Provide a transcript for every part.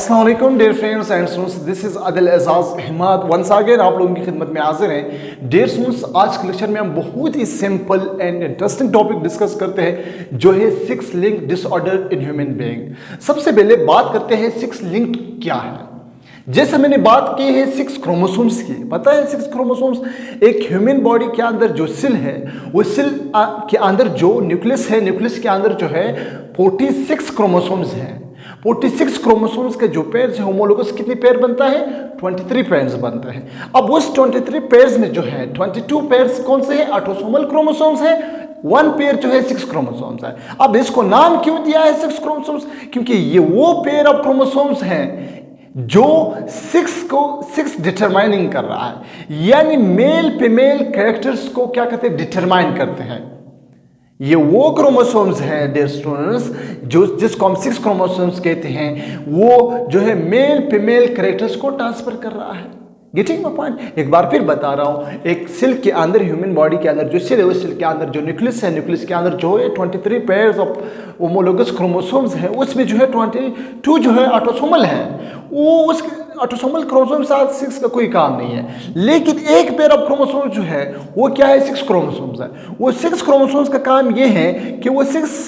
अस्सलामुअलैकुम dear friends and students, this is Adil Ejaz Himat once again आप लोगों की खिदमत में हाजिर हैं। डियर स्टूडेंट्स, आज के लेक्चर में हम बहुत ही simple and interesting topic discuss करते हैं जो है sex link disorder in human being. सबसे पहले बात करते हैं सिक्स लिंक क्या है। जैसे मैंने बात की है सिक्स क्रोमोसोम्स की, पता है सिक्स क्रोमोसोम्स एक ह्यूमन बॉडी के अंदर जो सेल है वो सेल के अंदर जो न्यूक्लियस है, न्यूक्लियस के अंदर जो है 46 क्रोमोसोम्स हैं। 46 क्रोमोसोम्स के जो पेयर्स है होमोलोगस कितने पेयर बनता है? 23 पेयर्स बनता है। अब उस 23 पेयर्स में जो है 22 पेयर्स कौन से हैं? ऑटोसोमल क्रोमोसोम्स है। वन पेयर जो है 6 क्रोमोसोम्स है। अब इसको नाम क्यों दिया है 6 क्रोमोसोम्स? क्योंकि ये वो पेयर ऑफ क्रोमोसोम्स हैं जो 6 डिटरमाइनिंग कर रहा है, यानी मेल फीमेल कैरेक्टर्स को क्या कहते हैं? डिटरमाइन करते हैं। ये वो क्रोमोसोम्स हैं डियर स्टूडेंट्स जो जिसको हम 6 क्रोमोसोम्स कहते हैं, वो जो है मेल फीमेल कैरेक्टर्स को ट्रांसफर कर रहा है। Getting my point? एक बार फिर बता रहा हूं, एक सेल के अंदर, ह्यूमन बॉडी के अंदर जो सेल है उस सेल के अंदर जो न्यूक्लियस है, न्यूक्लियस के अंदर जो है 23 पेयर्स ऑफ होमोलोगस क्रोमोसोम्स है, उसमें जो है 22 जो है ऑटोसोमल है। वो उस ऑटोसोमल क्रोमोसोम साथ 6 का कोई काम नहीं है, लेकिन एक पेयर ऑफ क्रोमोसोम्स जो है वो क्या है? 6 क्रोमोसोम्स है। वो 6 क्रोमोसोम्स का काम ये है कि वो 6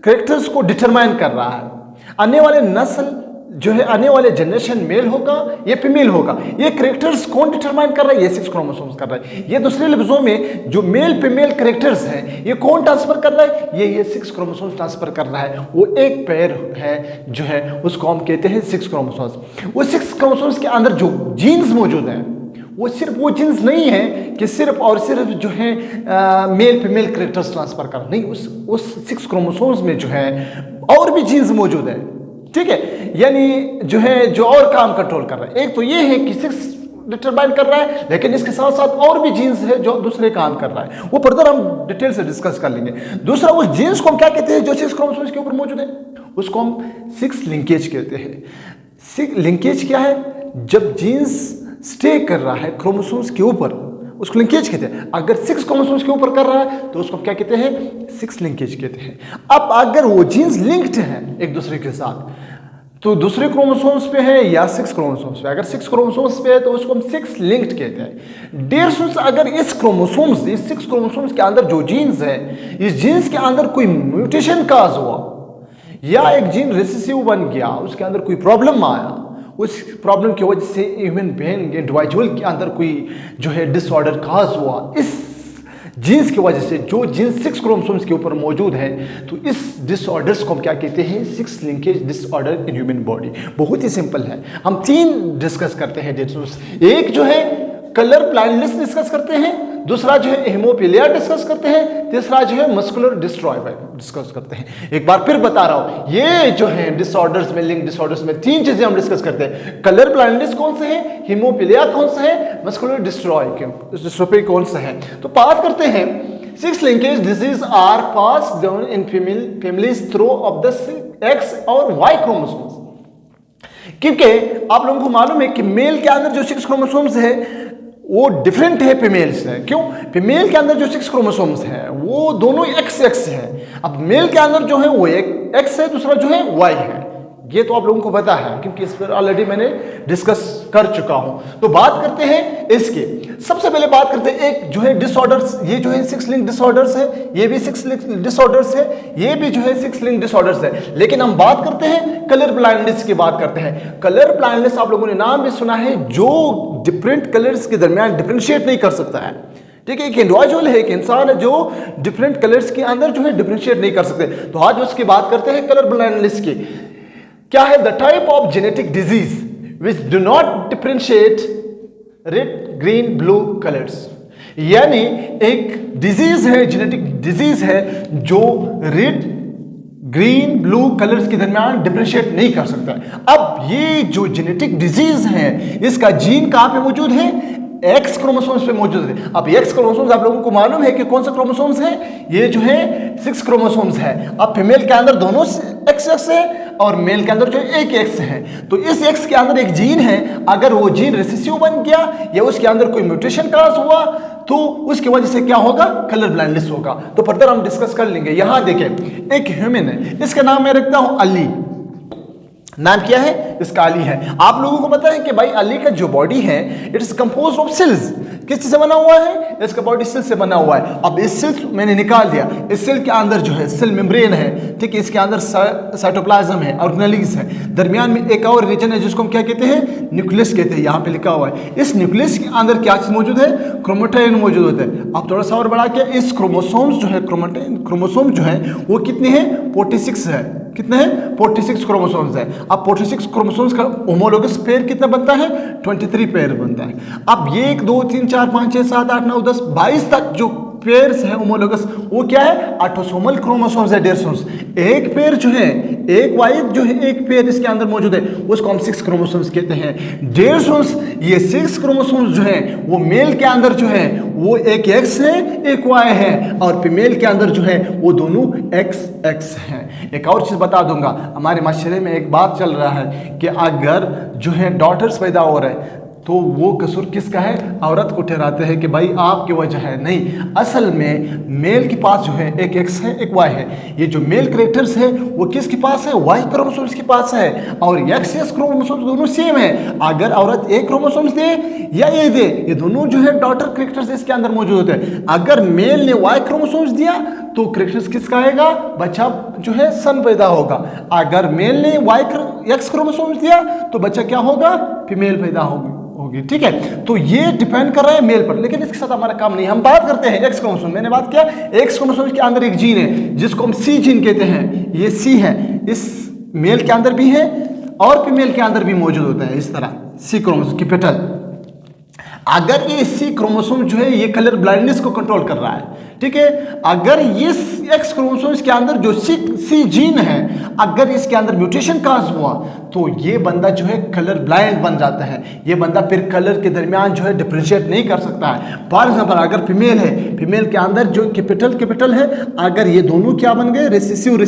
कैरेक्टर्स को डिटरमाइन कर रहा है। आने वाले नस्ल जो है, आने वाले जनरेशन मेल होगा या फीमेल होगा, ये कैरेक्टर्स कौन डिटरमाइन कर रहा है? ये 6 क्रोमोसोम्स कर रहा है। ये दूसरे लफ्जों में जो मेल फीमेल कैरेक्टर्स हैं ये कौन ट्रांसफर कर रहा है? ये 6 क्रोमोसोम्स ट्रांसफर कर रहा है। वो एक पेयर है जो है उसको हम कहते हैं 6 क्रोमोसोम्स। वो 6 क्रोमोसोम्स के अंदर जो जीन्स मौजूद हैं वो सिर्फ वो जीन्स नहीं है कि सिर्फ और सिर्फ जो है मेल फीमेल कैरेक्टर्स ट्रांसफर कर, नहीं, उस 6 क्रोमोसोम्स में जो है और भी जीन्स मौजूद है। ठीक है, यानी जो है जो और काम कंट्रोल कर रहा है। एक तो ये है कि 6 डिटरमाइन कर रहा है, लेकिन इसके साथ साथ और भी जीन्स है जो दूसरे काम कर रहा है। वो फर्दर हम डिटेल से डिस्कस कर लेंगे। दूसरा, उस जीन्स को हम क्या कहते हैं जो 6 क्रोमोसोम्स के ऊपर मौजूद है? उसको हम 6 लिंकेज कहते हैं। 6 लिंकेज क्या है? जब जीन्स स्टे कर रहा है क्रोमोसोम्स के ऊपर उसको लिंकेज कहते हैं। अगर 6 क्रोमोसोम्स के ऊपर कर रहा है तो उसको क्या कहते हैं? 6 लिंकेज कहते हैं। अब अगर वो जीन्स लिंक्ड हैं एक दूसरे के साथ तो दूसरे क्रोमोसोम्स पे है या 6 क्रोमोसोम्स पे? अगर 6 क्रोमोसोम्स पे है तो उसको हम 6 लिंक्ड कहते हैं। डियर स्टूडेंट्स, अगर इस 6 क्रोमोसोम्स के अंदर जो जीन्स है, इस जीन्स के अंदर कोई म्यूटेशन काज हुआ या एक जीन रिसेसिव बन गया, उसके अंदर कोई प्रॉब्लम आया, उस प्रॉब्लम की वजह से ह्यूमन बीइंग इंडिविजुअल के अंदर कोई जो है डिसऑर्डर काज हुआ, इस जीन्स की वजह से जो जीन्स 6 क्रोमोसोम्स के ऊपर मौजूद है, तो इस डिसऑर्डर्स को हम क्या कहते हैं? 6 linkage disorder in human body. बहुत ही सिंपल है। हम 3 डिस्कस करते हैं डिसऑर्डर्स। एक जो है कलर ब्लाइंडनेस डिस्कस करते हैं, दूसरा जो है हेमोफीलिया डिस्कस करते हैं, तीसरा जो है मस्कुलर डिस्ट्रॉय डिस्कस करते हैं। एक बार फिर बता रहा हूं, ये जो है डिसऑर्डर्स में, लिंक डिसऑर्डर्स में 3 चीजें हम डिस्कस करते हैं। कलर ब्लाइंडनेस कौन सा है, हेमोफीलिया कौन सा है, मस्कुलर डिस्ट्रॉय कौन सा है। तो बात करते हैं 6 linkage disease are passed down in families through of the X और Y क्रोमोसोम्स। क्योंकि आप लोगों को मालूम है कि मेल के अंदर जो 6 क्रोमोसोम्स है वो डिफरेंट है फीमेल से। क्यों? फीमेल के अंदर जो 6 क्रोमोसोम्स है वो दोनों XX है। अब मेल के अंदर जो है वो एक X है, दूसरा जो है Y है। ये तो आप लोगों को पता है क्योंकि इस पर ऑलरेडी मैंने डिस्कस कर चुका हूं। तो बात करते हैं इसकी। सबसे पहले बात करते हैं एक जो है डिसऑर्डर्स, ये जो है 6 लिंक डिसऑर्डर्स है, ये भी 6 लिंक डिसऑर्डर्स है, ये भी जो है 6 लिंक डिसऑर्डर्स है। लेकिन हम बात करते हैं कलर ब्लाइंडनेस की बात करते हैं। कलर ब्लाइंडनेस आप लोगों ने नाम भी सुना है, जो डिफरेंट कलर्स के दरमियान डिफरेंशिएट नहीं कर सकता है। ठीक है, एक इंडिविजुअल है, एक इंसान है जो डिफरेंट कलर्स के अंदर जो है डिफरेंशिएट नहीं कर सकते। तो आज उसकी बात करते हैं कलर ब्लाइंडनेस की। क्या है? The type of genetic disease which do not differentiate red green blue colours. यानी एक डिजीज है, जेनेटिक डिजीज है जो रेड ग्रीन ब्लू कलर्स के दरमियान डिफरेंशिएट नहीं कर सकता। अब ये जो जेनेटिक डिजीज है इसका जीन कहां पे मौजूद है? X क्रोमोसोम्स पे मौजूद है। अब X क्रोमोसोम्स आप लोगों को मालूम है कि कौन सा क्रोमोसोम्स है? ये जो है 6 क्रोमोसोम्स है। अब फीमेल के अंदर दोनों XX है और मेल के अंदर जो एक X है। तो इस X के अंदर एक जीन है, अगर वो जीन रिसेसिव बन गया या उसके अंदर कोई म्यूटेशन काज हुआ तो उसकी वजह से क्या होगा? कलर ब्लाइंडनेस होगा। तो फर्दर हम डिस्कस कर लेंगे। यहां देखें, एक ह्यूमन है, इसका नाम मैं रखता हूं अली। नाम क्या है इसका अली है। आप लोगों को पता है कि भाई अली का जो बॉडी है इट्स कंपोज ऑफ सेल्स। किस चीज से बना हुआ है? इसका बॉडी सेल से बना हुआ है। अब इस सेल मैंने निकाल दिया, इस सेल के अंदर जो है सेल मेम्ब्रेन है, ठीक है, इसके अंदर साइटोप्लाज्म है, ऑर्गेनेल्स है, दरमियान में एक और रीजन है जिसको हम क्या कहते हैं? न्यूक्लियस कहते हैं। यहाँ पे लिखा हुआ है। इस न्यूक्लियस के अंदर क्या चीज मौजूद है? क्रोमेटिन मौजूद होता है। अब थोड़ा सा और बढ़ा के इस क्रोमोसोम्स जो है, क्रोमोसोम जो है वो कितने हैं? 46 है। कितने हैं? 46 क्रोमोसोम्स है। अब 46 क्रोमोसोम्स का होमोलोगस पेयर कितना बनता है? 23 पेयर बनता है। अब ये 1 2 3 4 5 6 7 8 9 10 22 तक जो पेयर्स है होमोलोगस, वो क्या है? ऑटोसोमल क्रोमोसोम्स है, डेढ़सोम्स। एक पेयर जो है, एक वाइज जो है, एक पेयर इसके अंदर मौजूद है, उसको हम 6 क्रोमोसोम्स कहते हैं। डेढ़सोम्स, ये 6 क्रोमोसोम्स जो है वो मेल के अंदर जो है वो एक एक्स है, एक वाई है, और फीमेल के अंदर जो है वो दोनों एक्स हैं। एक और चीज बता दूंगा, हमारे माशरे में एक बात चल रहा है कि अगर जो है डॉटर्स पैदा हो रहे हैं तो वो कसूर किसका है? औरत को ठहराते हैं कि भाई आपकी वजह है। नहीं, असल में मेल के पास जो है एक एक्स है, एक वाई है। ये जो मेल कैरेक्टर्स है वो किसके पास है? वाई क्रोमोसोम्स के पास है, और एक्स एस क्रोमोसोम्स दोनों सेम है। अगर औरत एक क्रोमोसोम्स दे या ये दे, ये दोनों जो है डॉटर कैरेक्टर्स इसके अंदर मौजूद होते हैं। अगर मेल ने वाई क्रोमोसोम्स दिया तो कैरेक्टर्स किसका आएगा? बच्चा जो है सन पैदा होगा। अगर मेल ने वाई एक्स क्रोमोसोम्स दिया तो बच्चा क्या होगा? फीमेल पैदा होगी। ठीक है, तो ये डिपेंड कर रहा है मेल पर, लेकिन इसके साथ हमारा काम नहीं। हम बात करते हैं एक्स क्रोमोसोम। मैंने बात किया एक्स क्रोमोसोम के अंदर एक जीन है जिसको हम सी जीन कहते हैं। ये सी है, इस मेल के अंदर भी है और फीमेल के अंदर भी मौजूद होता है। इस तरह सी क्रोमोसोम कैपिटल। अगर ये सी क्रोमोसोम जो है ये कलर ब्लाइंडनेस को कंट्रोल कर रहा है, ठीक है, अगर ये एक्स क्रोमोसोम्स के अंदर जो सी जीन है, अगर इसके अंदर म्यूटेशन काज हुआ तो ये बंदा जो है कलर ब्लाइंड बन जाता है। ये बंदा फिर कलर के दरमियान जो है डिफरेंशिएट नहीं कर सकता है। फॉर एग्जाम्पल, अगर फीमेल है, फीमेल के अंदर जो कैपिटल है, अगर ये दोनों क्या बन गए? रिसेसिव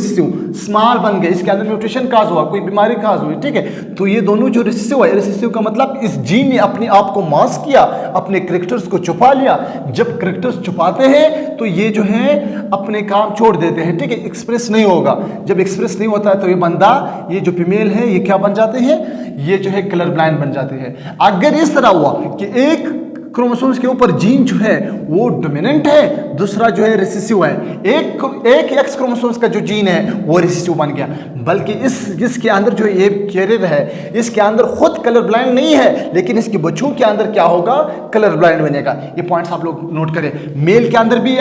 स्मॉल बन गए, इसके अंदर म्यूटेशन काज हुआ, कोई बीमारी काज हुई, ठीक है, तो ये दोनों जो रिसेसिव है, रिसेसिव का मतलब इस जीन ने अपने आप को मास्क किया, अपने कैरेक्टर्स को छुपा लिया। जब कैरेक्टर्स छुपाते हैं तो ये जो है अपने काम छोड़ देते हैं, ठीक है, एक्सप्रेस नहीं होगा। जब एक्सप्रेस नहीं होता है तो ये बंदा, ये जो फीमेल है, ये क्या बन जाते हैं? ये जो है कलर ब्लाइंड बन जाते हैं। अगर इस तरह हुआ कि एक क्रोमोसोम्स के ऊपर जीन जो है वो डोमिनेंट है, दूसरा जो है रिसेसिव है, एक एक्स क्रोमोसोम्स का जो जीन है वो रिसेसिव बन गया, बल्कि इसके अंदर जो ये कैरियर है इसके अंदर खुद कलर ब्लाइंड नहीं है, लेकिन इसके बच्चों के अंदर क्या होगा? कलर ब्लाइंड बनेगा। ये पॉइंट्स आप लोग नोट करें। मेल के अंदर भी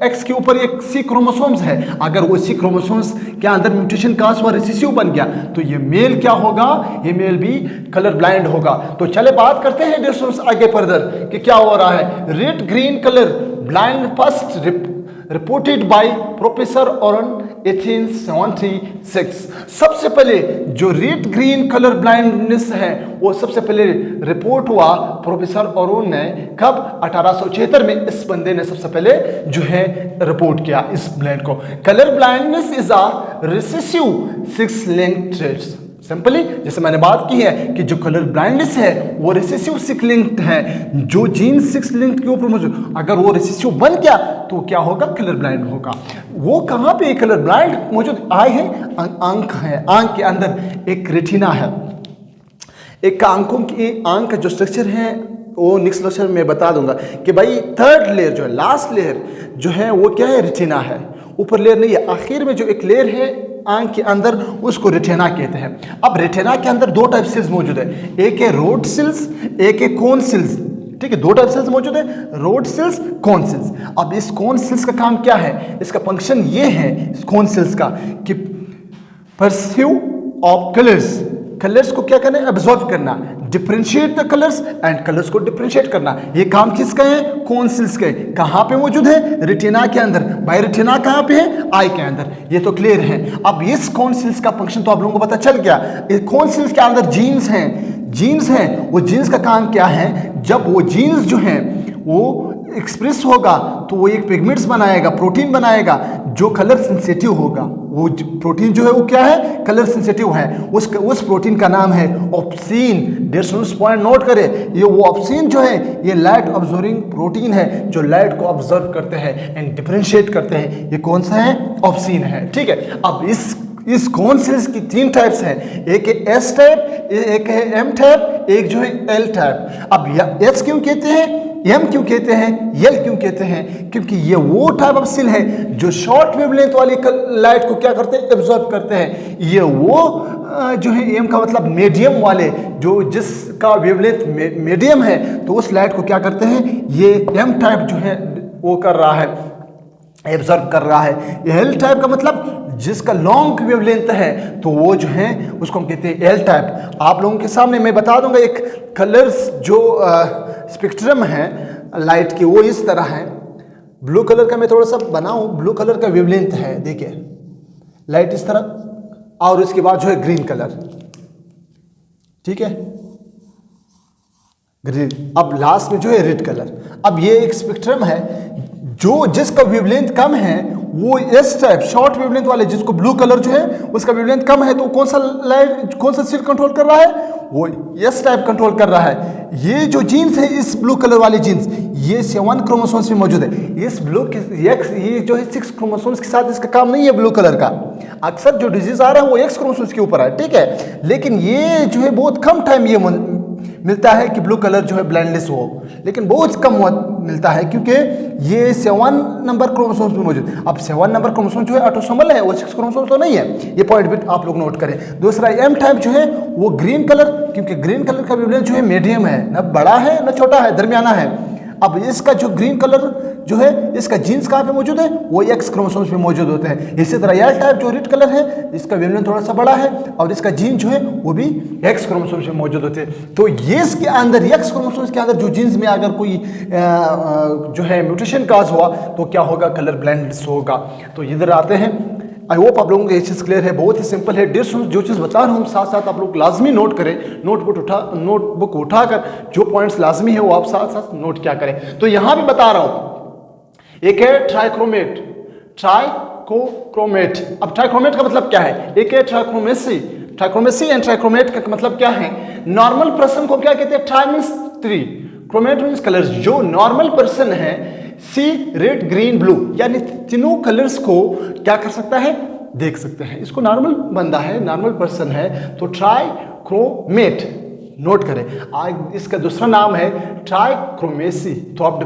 एक्स के ऊपर एक सी क्रोमोसोम्स है, अगर वो सी क्रोमोसोम्स के अंदर म्यूटेशन काज हुआ, रिसेसिव बन गया, तो ये मेल क्या होगा? ये मेल भी कलर ब्लाइंड होगा। तो चले बात करते हैं डिस्टेंस आगे फर्दर कि क्या हो रहा है। Red green colour blind first reported by professor Horner 1876। सबसे पहले जो रेड ग्रीन कलर ब्लाइंडनेस है वो सबसे पहले रिपोर्ट हुआ प्रोफेसर ओरन ने। कब? 1876 में इस बंदे ने सबसे पहले जो है रिपोर्ट किया इस ब्लाइंड को। Colour blindness is a recessive 6 linked traits. Simply जैसे मैंने बात की है कि जो कलर ब्लाइंडनेस है वो रिसेसिव 6 लिंक्ड है। जो जीन 6 लिंक्ड के ऊपर मौजूद, अगर वो रिसेसिव बन गया तो क्या होगा? कलर ब्लाइंड होगा। वो कहाँ पे कलर ब्लाइंड मौजूद? आई है, आंख है, आंख के अंदर एक रेटिना है। एक आंखों की आंख का जो स्ट्रक्चर है वो नेक्स्ट लेक्चर में बता दूंगा कि भाई थर्ड लेयर जो है, लास्ट लेयर जो है वो क्या है? रेटिना है। ऊपर लेयर नहीं है, आखिर में जो एक लेयर है आंख के अंदर उसको रेटिना कहते हैं। अब रेटिना के अंदर 2 टाइप सेल्स मौजूद है, एक है रोड सेल्स, एक है कोन सेल्स, ठीक है, 2 टाइप सेल्स मौजूद है, रोड सेल्स, कोन सेल्स। अब इस कोन सेल्स का काम क्या है? इसका फंक्शन ये है इस कोन सेल्स का कि परसीव ऑफ कलर्स को क्या करना है? एब्जॉर्ब करना, differentiate the colours and colours को डिफरेंशिएट करना। ये काम किसका है? कोन सेल्स का है। कहाँ पे मौजूद है? रेटिना के अंदर। बाय रेटिना कहाँ पे है? आई के अंदर। ये तो क्लियर है। अब इस कोन सेल्स का फंक्शन तो आप लोगों को पता चल गया। इस कोन सेल्स के अंदर जीन्स हैं, वो जीन्स का काम क्या है? जब वो जीन्स जो हैं वो एक्सप्रेस होगा तो वो एक पिगमेंट्स बनाएगा, प्रोटीन बनाएगा जो कलर सेंसिटिव होगा। वो प्रोटीन जो है वो क्या है? कलर सेंसिटिव है। उस प्रोटीन का नाम है ऑप्सिन। डेढ़ पॉइंट नोट करें, ये वो ऑप्सिन जो है ये लाइट ऑब्जर्विंग प्रोटीन है जो लाइट को ऑब्जर्व करते हैं एंड डिफरेंशिएट करते हैं। ये कौन सा है? ऑप्सिन है, ठीक है। अब इस इस कौन सेल्स की 3 टाइप्स हैं, एक है एस टाइप, एक है एम टाइप, एक जो है एल टाइप। अब एस क्यों कहते हैं, एम क्यों कहते हैं, एल क्यों कहते हैं? क्योंकि ये वो टाइप ऑफ सेल है जो शॉर्ट वेवलेंथ वाली लाइट को क्या करते हैं, एब्जॉर्ब करते हैं। ये वो जो है एम का मतलब मीडियम वाले, जो जिसका वेवलेंथ मीडियम है, तो उस लाइट को क्या करते हैं, ये एम टाइप जो है वो कर रहा है, एब्जॉर्ब कर रहा है। एल टाइप का मतलब जिसका लॉन्ग वेवलेंथ है, तो वो जो है उसको हम कहते हैं एल टाइप। आप लोगों के सामने मैं बता दूंगा एक कलर्स जो स्पेक्ट्रम है लाइट की, वो इस तरह है। ब्लू कलर का मैं थोड़ा सा बनाऊं, ब्लू कलर का वेवलेंथ है, देखिए लाइट इस तरह, और उसके बाद जो है ग्रीन कलर, ठीक है, ग्रीन। अब लास्ट में जो है रेड कलर। अब ये एक स्पेक्ट्रम है जो जिसका वेवलेंथ कम है, वो एस टाइप शॉर्ट वेवलेंथ वाले, जिसको ब्लू कलर जो है उसका वेवलेंथ कम है, तो कौन सा लाइट, कौन सा सेल कंट्रोल कर रहा है, वो एस टाइप कंट्रोल कर रहा है। ये जो जीन्स है, इस ब्लू कलर वाली जीन्स, ये 7 क्रोमोसोम्स में मौजूद है। इस ब्लू ये जो है 6 क्रोमोसोम्स के साथ इसका काम नहीं है ब्लू कलर का। अक्सर जो डिजीज आ रहा है वो एक्स क्रोमोसोम्स के ऊपर है, ठीक है, लेकिन ये जो है बहुत कम टाइम ये मिलता है कि ब्लू कलर जो है ब्लाइंडनेस हो, लेकिन बहुत कम मिलता है क्योंकि ये 7 नंबर क्रोमोसोम्स में मौजूद है। अब 7 नंबर क्रोमोसोम जो है ऑटोसोमल है, वो 6 क्रोमोसोम तो नहीं है, ये पॉइंट भी आप लोग नोट करें। दूसरा एम टाइप जो है वो ग्रीन कलर, क्योंकि ग्रीन कलर का वेवलेंथ जो है मीडियम है, न बड़ा है न छोटा है, दरमियाना है। अब इसका जो ग्रीन कलर जो है, इसका जीन्स कहाँ पे मौजूद है, वो एक्स क्रोमोसोम्स में मौजूद होते हैं। इसी तरह एल टाइप जो रेड कलर है, इसका वेवलेंथ थोड़ा सा बड़ा है और इसका जीन जो है वो भी एक्स क्रोमोसोम्स में मौजूद होते हैं। तो ये इसके अंदर एक्स क्रोमोसोम्स के अंदर जो जीन्स में अगर कोई जो है म्यूटेशन काज हुआ, तो क्या होगा, कलर ब्लाइंडनेस होगा। तो इधर आते हैं। आई होप आप लोगों को ये चीज़ क्लियर है, बहुत ही सिंपल है। डियर स्टूडेंट्स, जो चीज़ बता रहा हूँ साथ साथ आप लोग लाजमी नोट करें, नोटबुक उठाकर जो पॉइंट्स लाजमी है वो आप साथ साथ नोट क्या करें। तो यहाँ भी बता रहा हूँ, एक है ट्राइक्रोमेट, ट्राइकोक्रोमेट। अब ट्राइक्रोमेट का मतलब क्या है, एक है ट्राइक्रोमेसी, ट्राइक्रोमेसी एंड ट्राइक्रोमेट का मतलब क्या है। नॉर्मल पर्सन को क्या कहते हैं, try means 3, chromate means colours. जो नॉर्मल पर्सन है, सी रेड ग्रीन ब्लू, यानी तीनों कलर्स को क्या कर सकता है, देख सकते हैं। इसको नॉर्मल बंदा है, नॉर्मल पर्सन है, तो ट्राइक्रोमेट नोट करें। आज इसका दूसरा नाम है ट्राइक्रोमेसी। तो आप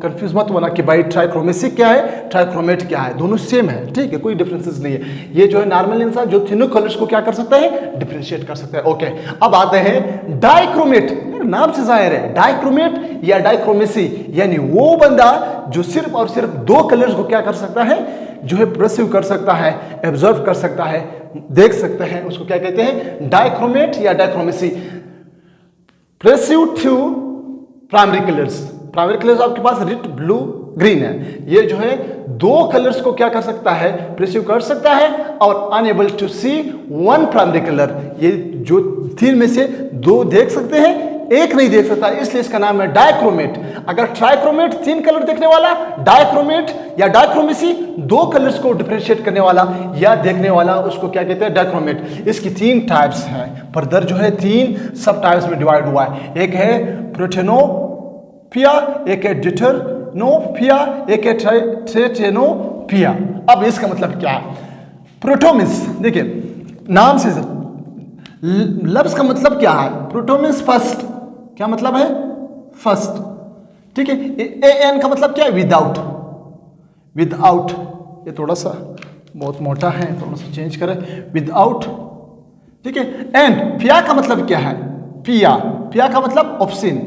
कंफ्यूज मत होना कि भाई ट्राइक्रोमेसी क्या है, ट्राइक्रोमेट क्या है, दोनों सेम है, ठीक है, कोई डिफरेंसेस नहीं है। ये जो है नॉर्मल इंसान जो तीनों कलर्स को क्या कर सकता है, डिफरेंशिएट कर सकता है। ओके, अब आते हैं डाइक्रोमेट। नाम से जाहिर है, डाइक्रोमेट या डाइक्रोमेसी, यानी वो बंदा जो सिर्फ और सिर्फ 2 कलर्स को क्या कर सकता है, जो है परसीव कर सकता है, एब्जॉर्व कर सकता है, देख सकते हैं, उसको क्या कहते हैं, डाइक्रोमेट या dichromacy. Perceive 2 primary colours, primary colours आपके पास रेड ब्लू ग्रीन है। ये जो है 2 कलर्स को क्या कर सकता है, परसीव कर सकता है, और unable to see 1 primary colour, ये जो 3 में से 2 देख सकते हैं, 1 नहीं देख सकता, इसलिए इसका नाम है डाइक्रोमेट। अगर ट्राइक्रोमेट 3 कलर देखने वाला, डाइक्रोमेट या डाइक्रोमेसी 2 कलर्स को डिफरेंशिएट करने वाला या देखने वाला, उसको क्या कहते हैं, डाइक्रोमेट। इसकी 3 टाइप्स हैं, फर्दर जो है 3 सब टाइप्स में डिवाइड हुआ है। एक है प्रोटेनोपिया, एक है डिटरनोपिया, एक है ट्रेटेनोपिया। अब इसका मतलब क्या है, प्रोटोमिस, देखिए नाम से लफ्ज का मतलब क्या है, प्रोटोमिस फर्स्ट, क्या मतलब है, फर्स्ट, ठीक है। एन का मतलब क्या है, विदाउट, विदाउट। ये थोड़ा सा बहुत मोटा है, थोड़ा सा चेंज करें, विदाउट, ठीक है। एंड पिया का मतलब क्या है, पिया, पिया का मतलब ऑप्सिन।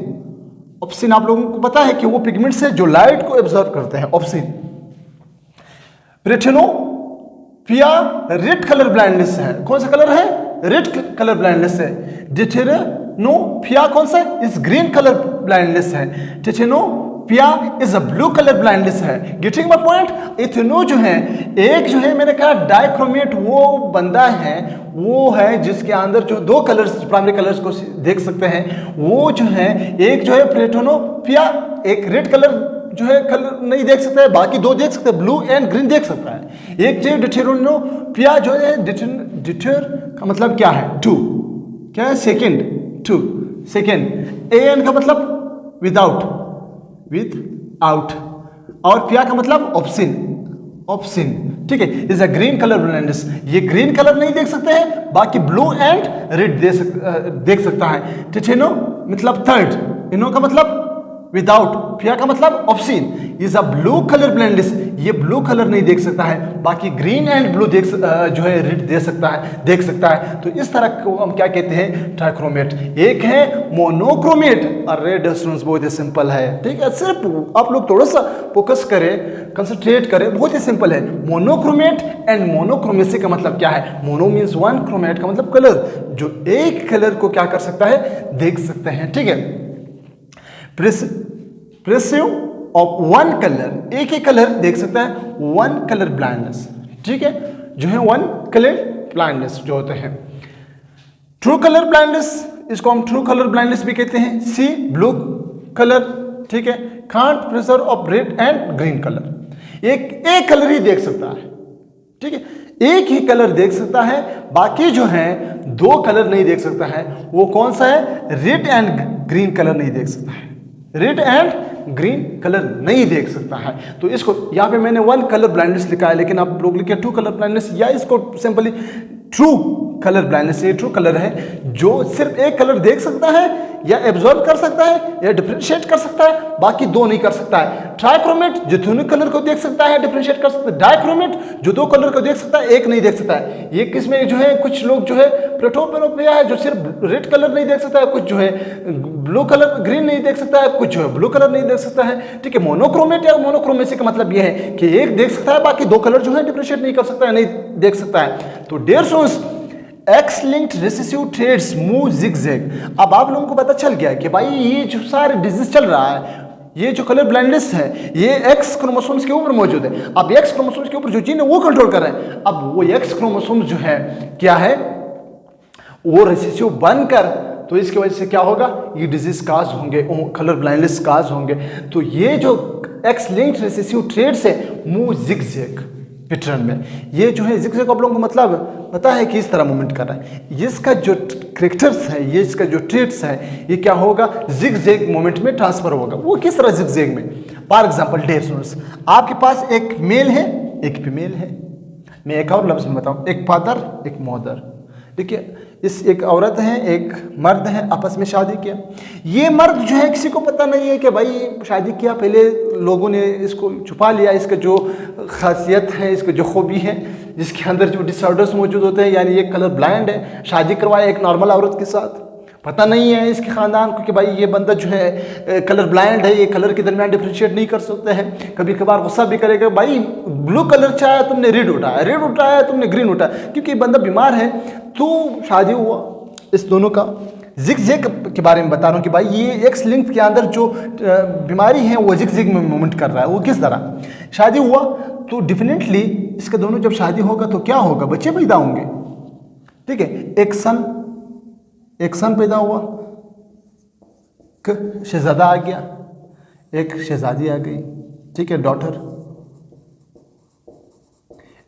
ऑप्सिन आप लोगों को पता है कि वो पिगमेंट्स है जो लाइट को एब्जॉर्ब करते हैं, ऑप्सिन। रेटिनोपिया रेड कलर ब्लाइंडनेस है, कौन सा कलर है, रेड कलर ब्लाइंडनेस है। डिटेरेनोपिया कौन सा, इस ग्रीन कलर ब्लाइंडनेस है। Tritanopia is a blue colour blindness है। Getting my point. इथेनो जो है, एक जो है मैंने कहा डाइक्रोमेट वो बंदा है, वो है जिसके अंदर जो 2 कलर्स, प्राइमरी कलर्स को देख सकते हैं, वो जो है, एक जो है प्रोटेनोपिया, एक रेड कलर जो है कलर नहीं देख सकता है, बाकी 2 देख सकते हैं, ब्लू एंड ग्रीन देख सकता है। एक जो डिटेरेनोपिया जो है, डिटर का मतलब क्या है, 2, क्या है, सेकेंड, 2 सेकेंड। एन का मतलब विदाउट, विद आउट, और पिया का मतलब ऑप्सिन, ऑप्सिन, ठीक है, is a green colour blindness. ये ग्रीन कलर नहीं देख सकते हैं, बाकी ब्लू एंड रेड देख सकता है। टिटेनो मतलब थर्ड, इनो का मतलब विदाउट, फिया का मतलब obscene. Is a blue colour blindness, ये ब्लू कलर नहीं देख सकता है, बाकी ग्रीन एंड ब्लू जो है रेड देख सकता है। तो इस तरह को हम क्या कहते हैं, ट्राइक्रोमेट। एक है मोनोक्रोमेट और रेड स्टूडेंट्स बहुत ही सिंपल है, ठीक है, सिर्फ आप लोग थोड़ा सा फोकस करें, कंसंट्रेट करें, बहुत ही सिंपल है। मोनोक्रोमेट एंड मोनोक्रोमेसी का मतलब क्या है? मोनो मीन्स वन, क्रोमेट का मतलब कलर, जो एक कलर को क्या कर सकता है, देख सकते हैं, ठीक है। प्रेसिव ऑफ वन कलर, एक ही कलर देख सकता है, वन कलर ब्लाइंडनेस, ठीक है, जो है वन कलर ब्लाइंडनेस जो होते हैं। ट्रू कलर ब्लाइंडनेस, इसको हम ट्रू कलर ब्लाइंडनेस भी कहते हैं। सी ब्लू कलर, ठीक है, can't pleasure of red and green colour, एक कलर ही देख सकता है, ठीक है, एक ही कलर देख सकता है, बाकी जो है दो कलर नहीं देख सकता है। वो कौन सा है? रेड एंड ग्रीन कलर नहीं देख सकता है, रेड एंड ग्रीन कलर नहीं देख सकता है। तो इसको यहाँ पे मैंने वन कलर ब्लाइंडनेस लिखा है, लेकिन आप लोग लिखे टू कलर ब्लाइंडनेस, या इसको सिंपली ट्रू कलर ब्लाइंडनेस। ये ट्रू कलर है जो सिर्फ एक कलर देख सकता है, या एब्जॉर्ब कर सकता है, या डिफरेंशिएट कर सकता है, बाकी दो नहीं कर सकता है। ट्राइक्रोमेट जो दोनों कलर को देख सकता है, डिफरेंशिएट कर सकता है। डाइक्रोमेट जो दो कलर को देख सकता है, एक नहीं देख सकता है। ये किसमें जो है, कुछ लोग जो है प्लेटोपेरोपिया है जो सिर्फ रेड कलर नहीं देख सकता है, कुछ जो है ब्लू कलर ग्रीन नहीं देख सकता है, कुछ जो है ब्लू कलर नहीं देख सकता है, ठीक है। मोनोक्रोमेट या मोनोक्रोमेसी का मतलब यह है कि एक देख सकता है, बाकी दो कलर जो है डिफरेंशिएट नहीं कर सकता है, नहीं देख सकता है। तो dear students, X linked recessive traits move zigzag. अब आप लोगों को पता चल गया कि भाई ये जो सारे डिजीज चल रहा है, ये जो कलर ब्लाइंडनेस है, ये एक्स क्रोमोसोम्स के ऊपर मौजूद है। अब एक्स क्रोमोसोम्स के ऊपर जो जीन है वो कंट्रोल कर रहे हैं। अब वो एक्स क्रोमोसोम्स जो है क्या है, वो रिसेसिव बनकर, तो इसकी वजह से क्या होगा, ये डिजीज काज होंगे, कलर ब्लाइंडनेस काज होंगे। तो ये जो एक्स लिंक्ड रिसेसिव ट्रेड्स है, मूव जिगजैग पैटर्न में। ये जो है जिगजैग आप लोगों को मतलब पता है कि इस तरह मूवमेंट कर रहा है। इसका जो कैरेक्टर्स है, ये इसका जो ट्रेड्स है, ये क्या होगा, जिगजैग मूवमेंट में ट्रांसफर होगा। वो किस तरह जिगजैग में? फॉर एग्जांपल डियर स्टूडेंट्स, आपके पास एक मेल है, एक फीमेल है। मैं एक और लफ्ज में बताऊं, एक फादर, एक मदर। देखिए, इस एक औरत है, एक मर्द है, आपस में शादी किया। ये मर्द जो है किसी को पता नहीं है कि भाई शादी किया, पहले लोगों ने इसको छुपा लिया, इसका जो खासियत है, इसका जो खूबी है, जिसके अंदर जो डिसऑर्डर्स मौजूद होते हैं, यानी ये कलर ब्लाइंड है। शादी करवाया एक नॉर्मल औरत के साथ, पता नहीं है इसके ख़ानदान को कि भाई ये बंदा जो है कलर ब्लाइंड है, ये कलर के दरमियान डिफ्रेंशिएट नहीं कर सकते हैं। कभी कभार गुस्सा भी करेगा, भाई ब्लू कलर चाहे तुमने रेड उठाया, रेड उठाया तुमने ग्रीन उठाया, क्योंकि बंदा बीमार है। तो शादी हुआ इस दोनों का। जिगजैग के बारे में बता रहा हूँ कि भाई ये एक्स लिंक के अंदर जो बीमारी है वो जिगजैग में मूवमेंट कर रहा है। वो किस तरह? शादी हुआ तो डेफिनेटली इसके दोनों जब शादी होगा तो क्या होगा, बच्चे पैदा होंगे, ठीक है। एक सन पैदा हुआ, शहजादा आ गया, एक शहजादी आ गई, ठीक है, डॉटर,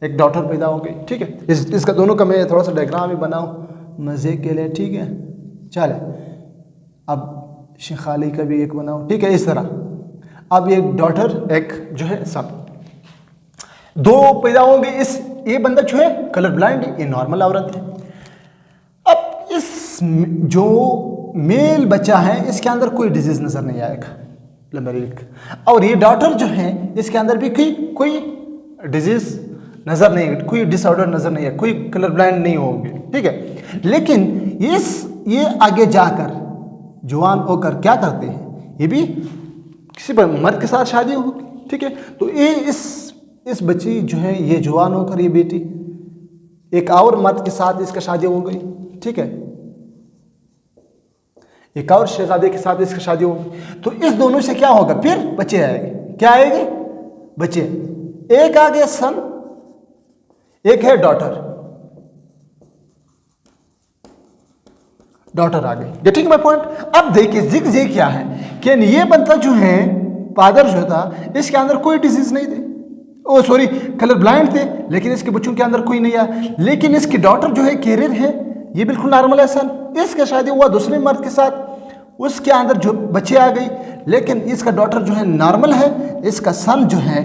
एक डॉटर पैदा हो गई, ठीक है। इसका दोनों का मैं थोड़ा सा डायग्राम भी बनाऊं मज़े के लिए, ठीक है, चले। अब शेखाली का भी एक बनाओ, ठीक है, इस तरह। अब एक डॉटर, एक जो है सन, दो पैदा होंगे। ये बंदा जो है कलर ब्लाइंड है, ये नॉर्मल औरत है। अब इस जो मेल बच्चा है इसके अंदर कोई डिजीज नजर नहीं आएगा, नंबर एक। और ये डॉटर जो है इसके अंदर भी कोई डिजीज नजर नहीं है, कोई डिसऑर्डर नजर नहीं है, कोई कलर ब्लाइंड नहीं होंगे, ठीक है। लेकिन ये आगे जाकर जवान होकर क्या करते हैं, ये भी किसी मर्द के साथ शादी होगी, ठीक है। तो ये इस बच्ची जो है ये जवान होकर, ये बेटी एक और मर्द के साथ इसका शादी हो गई, ठीक है, एक और शहजादे के साथ इसका शादी होगी। तो इस दोनों से क्या होगा, फिर बच्चे आएंगे। क्या आएंगे? बच्चे। एक आ गया सन, एक है डॉटर, डॉटर आ गई। Getting my point? अब देखिए जिगजैग क्या है कि ये बंदा जो है फादर जो था इसके अंदर कोई डिजीज नहीं थे, ओ सॉरी कलर ब्लाइंड थे, लेकिन इसके बच्चों के अंदर कोई नहीं आया। लेकिन इसकी डॉटर जो है कैरियर है, ये बिल्कुल नॉर्मल है सन। इसका शादी हुआ दूसरे मर्द के साथ, उसके अंदर जो बच्चे आ गई, लेकिन इसका डॉटर जो है नॉर्मल है, इसका सन जो है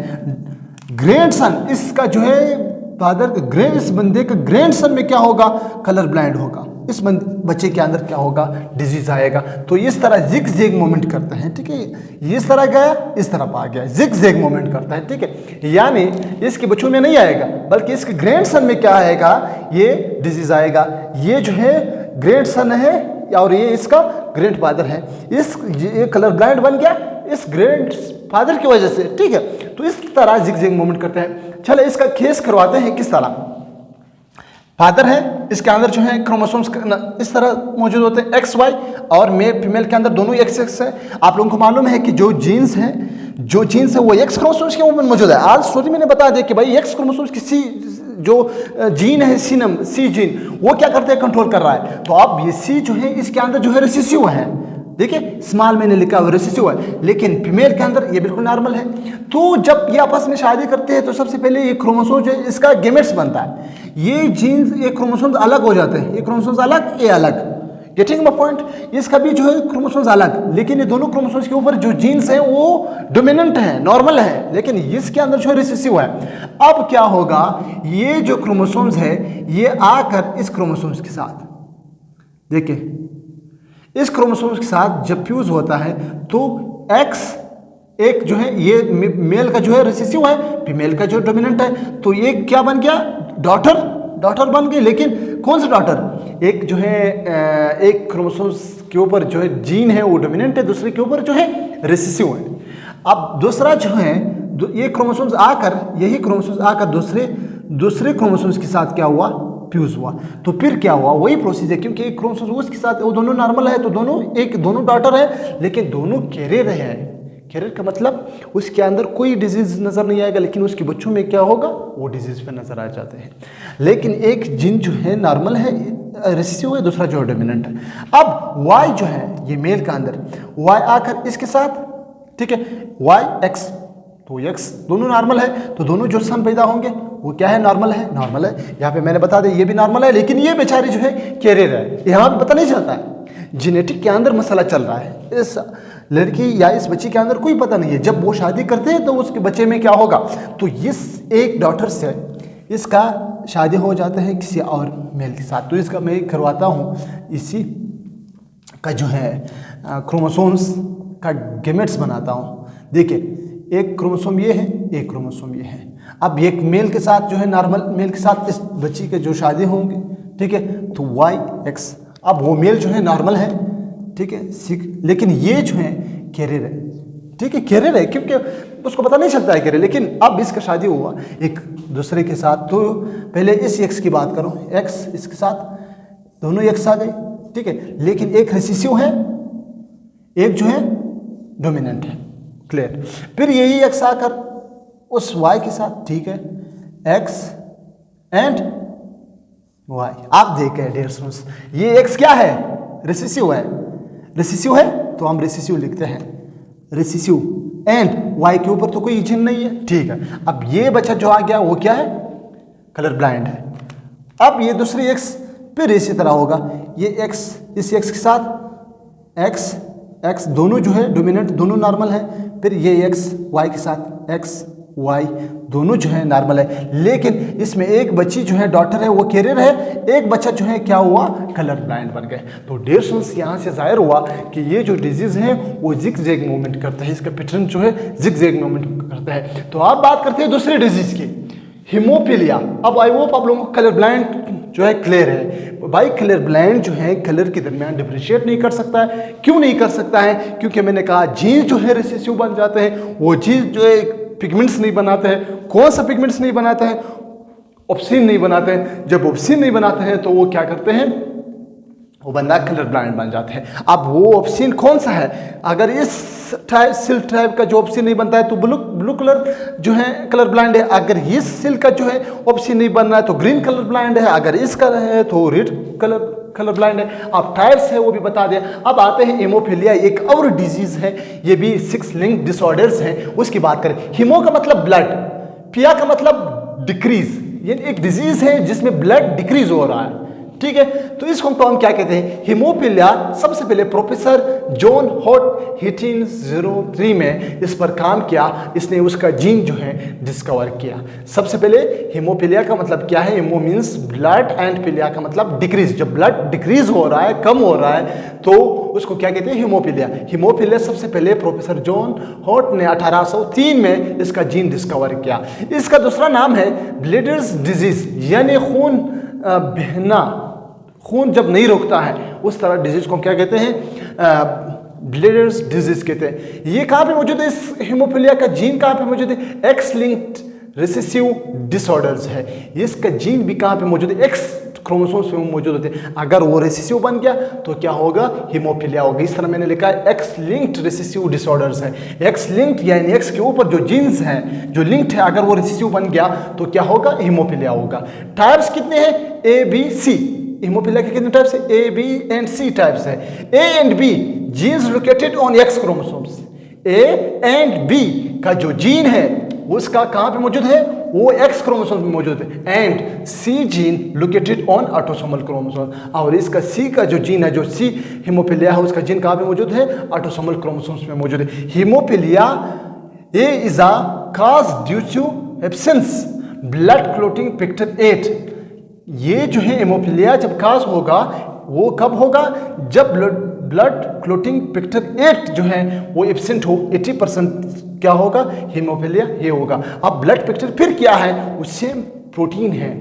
ग्रैंडसन, इसका जो है फादर का इस बंदे का ग्रैंडसन में क्या होगा, कलर ब्लाइंड होगा, इस बच्चे के अंदर क्या होगा, डिजीज आएगा। तो इस तरह जिग जैग मूवमेंट करता है, ठीक है, इस तरह गया इस तरफ आ गया, जिग जैग मूवमेंट करता है, ठीक है। यानी इसके बच्चों में नहीं आएगा बल्कि इसके ग्रैंडसन में क्या आएगा, ये डिजीज आएगा। ये जो है ग्रैंडसन है और ये इसका ग्रैंड फादर है, ये कलर ब्लाइंड बन गया इस ग्रैंड फादर की वजह से, ठीक है। तो इस तरह जिग जैग मूवमेंट करते हैं। चलो इसका केस करवाते हैं किस तरह। फादर है, इसके अंदर जो है क्रोमोसोम्स इस तरह मौजूद होते हैं, एक्स वाई, और मेल फीमेल के अंदर दोनों एक्स एक्स है। आप लोगों को मालूम है कि जो जीन्स है वो एक्स क्रोमोसोम्स के ऊपर मौजूद है। आज स्टोरी मैंने बता दिया कि भाई एक्स क्रोमोसोम्स की जो जीन है सी जीन, वो क्या करते हैं, कंट्रोल कर रहा है। तो अब ये सी जो है इसके अंदर जो है रिसेसिव है, देखिए स्मॉल मैंने लिखा हुआ रिसेसिव है, लेकिन फीमेल के अंदर ये बिल्कुल नॉर्मल है। तो जब ये आपस में शादी करते हैं तो सबसे पहले ये क्रोमोसोम जो है इसका गेमेट्स बनता है, ये जीन्स ये क्रोमोसोम्स अलग हो जाते हैं, ये क्रोमोसोम्स अलग, ये अलग, गेटिंग माय पॉइंट। इसका भी जो है क्रोमोसोम्स अलग, लेकिन ये दोनों क्रोमोसोम्स के ऊपर जो जीन्स हैं वो डोमिनेंट है, नॉर्मल है, लेकिन इसके अंदर जो है रिसेसिव है। अब क्या होगा, ये जो क्रोमोसोम्स है ये आकर इस क्रोमोसोम्स के साथ, देखिए इस क्रोमोसोम्स के साथ जब फ्यूज होता है तो एक्स एक जो है ये मेल का जो है रिसेसिव है, फीमेल का जो डोमिनेंट है, तो ये क्या बन गया, डॉटर बन गई। लेकिन कौन सा डॉटर, एक जो है एक क्रोमोसोम्स के ऊपर जो है जीन है वो डोमिनेंट है, दूसरे के ऊपर जो है रिसेसिव है। अब दूसरा जो है ये क्रोमोसोम्स आकर, यही क्रोमोसोम्स आकर दूसरे क्रोमोसोम्स के साथ क्या हुआ, फ्यूज हुआ। तो फिर क्या हुआ, वही प्रोसीजर, क्योंकि एक क्रोमोसोम उसके साथ वो दोनों नॉर्मल है, तो दोनों डॉटर है, लेकिन दोनों कैरियर है। कैरियर का मतलब उसके अंदर कोई डिजीज नजर नहीं आएगा, लेकिन उसके बच्चों में क्या होगा, वो डिजीज पे नजर आ जाते हैं। लेकिन एक जीन जो है नॉर्मल है, रिसेसिव है, दूसरा जो डोमिनेंट है। अब वाई जो है ये मेल का अंदर, वाई आकर इसके साथ, ठीक है, वाई एक्स, तो एक्स दोनों नॉर्मल है, तो दोनों जो सन पैदा होंगे वो क्या है, नॉर्मल है। यहाँ पे मैंने बता दिया ये भी नॉर्मल है, लेकिन ये बेचारी जो है कैरियर है, यहाँ पे पता नहीं चलता है, जेनेटिक के अंदर मसला चल रहा है। इस लड़की या इस बच्ची के अंदर कोई पता नहीं है, जब वो शादी करते हैं तो उसके बच्चे में क्या होगा। तो इस एक डॉटर से इसका शादी हो जाता है किसी और मेल के साथ। तो इसका मैं करवाता हूँ, इसी का जो है क्रोमोसोम्स का गेमेट्स बनाता हूँ। देखिए एक क्रोमोसोम ये है, एक क्रोमोसोम ये है। अब एक मेल के साथ जो है नॉर्मल मेल के साथ इस बच्ची के जो शादी होंगे, ठीक है, तो वाई एक्स, अब वो मेल जो है नॉर्मल है, ठीक है, लेकिन ये जो है कैरियर है, ठीक है, कैरियर है, क्योंकि उसको पता नहीं चलता है कैरियर। लेकिन अब इसका शादी हुआ एक दूसरे के साथ, तो पहले इस एक्स की बात करो, एक्स इसके साथ दोनों एक्स आ गए, ठीक है, लेकिन एक रिसेसिव है, एक जो है डोमिनेंट है, क्लियर। फिर यही एक्स आकर उस वाई के साथ, ठीक है, एक्स एंड वाई, आप देखें डियर स्टूडेंट्स, ये एक्स क्या है, रिसेसिव है, रिसेसिव है तो हम रिसेसिव लिखते हैं, रिसेसिव एंड वाई के ऊपर तो कोई जीन नहीं है, ठीक है। अब ये बच्चा जो आ गया वो क्या है, कलर ब्लाइंड है। अब ये दूसरी एक्स फिर इसी तरह होगा, ये एक्स इस एक्स के साथ एक्स दोनों जो है डोमिनेंट, दोनों नॉर्मल है। फिर ये एक्स वाई के साथ एक्स वाई दोनों जो है नॉर्मल है, लेकिन इसमें एक बच्ची जो है डॉटर है वो कैरियर है, एक बच्चा जो है क्या हुआ, कलर ब्लाइंड बन गए। तो डियर स्टूडेंट्स यहाँ से जाहिर हुआ कि ये जो डिजीज है वो जिग जैग मूवमेंट करता है, इसका पैटर्न जो है जिग जैग मूवमेंट करता है। तो आप बात करते हैं दूसरे डिजीज की, हीमोफीलिया। अब आई होप आप लोगों को कलर ब्लाइंड जो है क्लियर है। भाई कलर ब्लाइंड जो है कलर के दरमियान डिफरेंशिएट नहीं कर सकता है। क्यों नहीं कर सकता है, क्योंकि मैंने कहा जीन्स जो है रिसेसिव बन जाते हैं, वो जीन्स जो है पिगमेंट्स नहीं बनाते हैं। कौन सा पिगमेंट्स नहीं बनाते हैं, ऑप्सिन नहीं बनाते हैं। जब ऑप्सिन नहीं बनाते हैं तो वो क्या करते हैं, वो बंदा कलर ब्लाइंड बन जाते हैं। अब वो ऑप्सिन कौन सा है, अगर इस सिल टाइप का जो ऑप्सिन नहीं बनता है तो ब्लू कलर जो है कलर ब्लाइंड है। अगर इस सिल का जो है ऑप्सिन नहीं बन रहा है तो ग्रीन कलर ब्लाइंड है। अगर इसका है तो रेड कलर ब्लाइंड है। अब टाइप्स है वो भी बता दें। अब आते हैं हीमोफीलिया, एक और डिजीज है, ये भी 6 लिंक डिसऑर्डर्स हैं, उसकी बात करें। हीमो का मतलब ब्लड, फिया का मतलब डिक्रीज, ये एक डिजीज है जिसमें ब्लड डिक्रीज हो रहा है। ठीक है। तो इसको हम क्या कहते हैं, हीमोफीलिया। सबसे पहले प्रोफेसर जॉन हॉट 1803 में इस पर काम किया, इसने उसका जीन जो है डिस्कवर किया। सबसे पहले हीमोफीलिया का मतलब क्या है, hemo means blood and philia का मतलब डिक्रीज, जब ब्लड डिक्रीज हो रहा है, कम हो रहा है, तो उसको क्या कहते हैं, हीमोफीलिया। हीमोफीलिया सबसे पहले प्रोफेसर जॉन हॉट ने 1803 में इसका जीन डिस्कवर किया। इसका दूसरा नाम है ब्लीडर्स डिजीज, यानी खून बहना, खून जब नहीं रुकता है उस तरह डिजीज को क्या कहते हैं, ब्लीडर्स डिजीज कहते हैं। ये कहाँ पे मौजूद है, इस हीमोफीलिया का जीन कहाँ पे मौजूद है, एक्स लिंक्ड रिसेसिव डिसऑर्डर्स है। इसका जीन भी कहाँ पे मौजूद है, एक्स क्रोमोसोम्स में मौजूद होते हैं। अगर वो रिसेसिव बन गया तो क्या होगा, हीमोफीलिया होगा। इस तरह मैंने लिखा है एक्स लिंक्ड रिसेसिव डिसऑर्डर्स है। एक्स लिंक्ड यानी एक्स के ऊपर जो जीन्स हैं जो लिंक्ड है, अगर वो रिसेसिव बन गया तो क्या होगा, हीमोफीलिया होगा। टाइप्स कितने हैं, ए बी सी। हीमोफीलिया के कितने टाइप्स है, A B and C types है। A and B genes located on X chromosomes. A and B का जो जीन है उसका कहाँ पे मौजूद है, वो एक्स क्रोमोसोम में मौजूद है। And C gene located on autosomal chromosome. और इसका सी का जो जीन है, जो सी हीमोफीलिया है, उसका जीन कहाँ पे मौजूद है, ऑटोसोमल क्रोमोसोम्स में मौजूद है। Hemophilia is a cause due to absence blood clotting factor 8। ये जो है हीमोफीलिया जब काज होगा वो कब होगा, जब ब्लड क्लॉटिंग फैक्टर 8 जो है वो एब्सेंट हो। 80% क्या होगा, हीमोफीलिया ये होगा। अब ब्लड फैक्टर फिर क्या है, उससे प्रोटीन है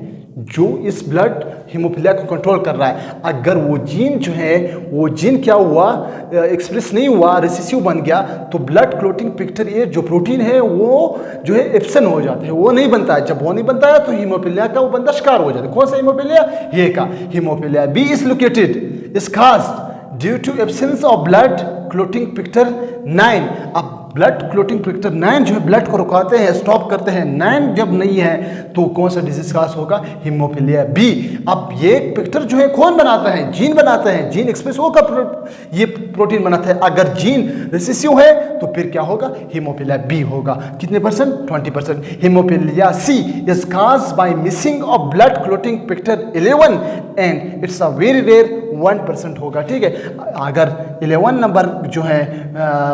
जो इस ब्लड हीमोफीलिया को कंट्रोल कर रहा है। अगर वो जीन जो है, वो जीन क्या हुआ, एक्सप्रेस नहीं हुआ, रिसेसिव बन गया, तो ब्लड क्लॉटिंग फैक्टर 8 जो प्रोटीन है वो जो है एब्सेंट हो जाते हैं, वो नहीं बनता है। जब वो नहीं बनता है तो हीमोफीलिया का वो बंदा शिकार हो जाता है। कौन सा हीमोफीलिया, ये का hemophilia. B is located is caused due to absence of blood clotting factor 9। अब ब्लड क्लॉटिंग फैक्टर 9 जो है ब्लड को रुकाते हैं, स्टॉप करते हैं। 9 जब नहीं है तो कौन सा डिजीज काज होगा, हीमोफीलिया बी। अब ये फैक्टर जो है कौन बनाता है, जीन बनाता है। जीन एक्सप्रेस होगा, ये प्रोटीन बनाता है। अगर जीन रिसेसिव है तो फिर क्या होगा, हीमोफीलिया बी होगा। कितने percent, 20%। Hemophilia C is caused by missing of blood clotting factor 11 and it's a very rare 1% होगा। ठीक है, अगर 11 नंबर जो है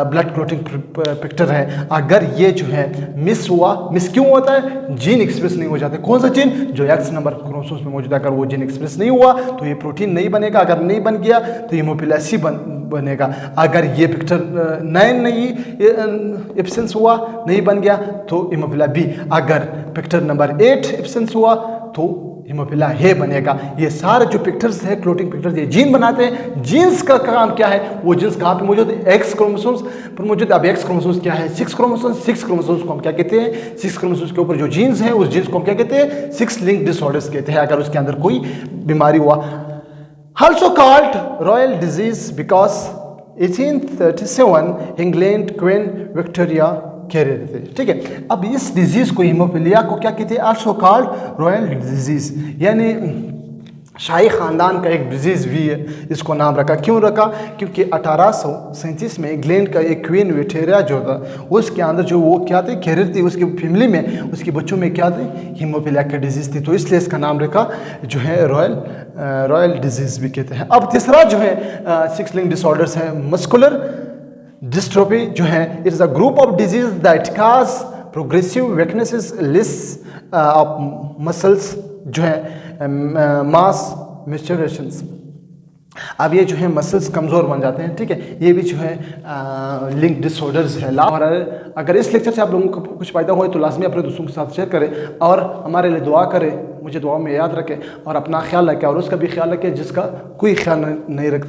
ब्लड क्लॉटिंग फैक्टर है, अगर ये जो है मिस हुआ, मिस क्यों होता है, जीन एक्सप्रेस नहीं हो जाते। कौन सा जीन, जो एक्स नंबर क्रोमोसोम्स में मौजूद है, अगर वो जीन एक्सप्रेस नहीं हुआ तो ये प्रोटीन नहीं बनेगा। अगर नहीं बन गया तो हीमोफीलिया सी बनेगा। अगर ये फैक्टर 9 नहीं एब्सेंस हुआ, नहीं बन गया तो हीमोफीलिया बी। अगर फैक्टर नंबर 8 एब्सेंस हुआ तो हीमोफीलिया हे बनेगा। ये सारे जो फैक्टर्स है, क्लॉटिंग फैक्टर्स, ये जीन बनाते हैं। जीन्स का काम क्या है, वो जीन्स कहाँ पे मौजूद है, एक्स क्रोमोसोम्स पर मौजूद। अब एक्स क्रोमोसोम्स क्या है, 6 क्रोमोसोम्स। 6 क्रोमोसोम्स को हम क्या कहते हैं, 6 क्रोमोसोम्स के ऊपर जो जीन्स हैं उस जीन्स को हम क्या कहते हैं, 6 लिंक डिसऑर्डर्स कहते हैं। अगर उसके अंदर कोई बीमारी हुआ, also called royal disease because 1837 England queen Victoria कह रहे थे। ठीक है, अब इस डिजीज को, हीमोफीलिया को क्या कहते हैं, आल्सो कॉल्ड रॉयल डिजीज, यानी शाही ख़ानदान का एक डिजीज़ भी है। इसको नाम रखा, क्यों रखा, क्योंकि 1837 में इंग्लैंड का एक क्वीन विक्टोरिया जो था, उसके अंदर जो वो क्या थे, कैरियर थी, उसकी फैमिली में, उसके बच्चों में क्या थी, हीमोफीलिया की डिजीज़ थी। तो इसलिए इसका नाम रखा जो है रॉयल डिजीज़ भी कहते हैं। अब तीसरा जो है 6 लिंक डिसऑर्डर्स है, मस्कुलर डिस्ट्रोफी जो है, it is a group of disease that cause progressive weaknesses less of muscles जो है मास मैच्योरेशंस। अब ये जो है मसल्स कमज़ोर बन जाते हैं। ठीक है, ये भी जो है लिंक डिसऑर्डर्स है। और अगर इस लेक्चर से आप लोगों को कुछ फ़ायदा हो तो लाजमी अपने दोस्तों के साथ शेयर करें और हमारे लिए दुआ करें, मुझे दुआ में याद रखें और अपना ख्याल रखें और उसका भी ख्याल रखें जिसका कोई ख्याल नहीं रखता।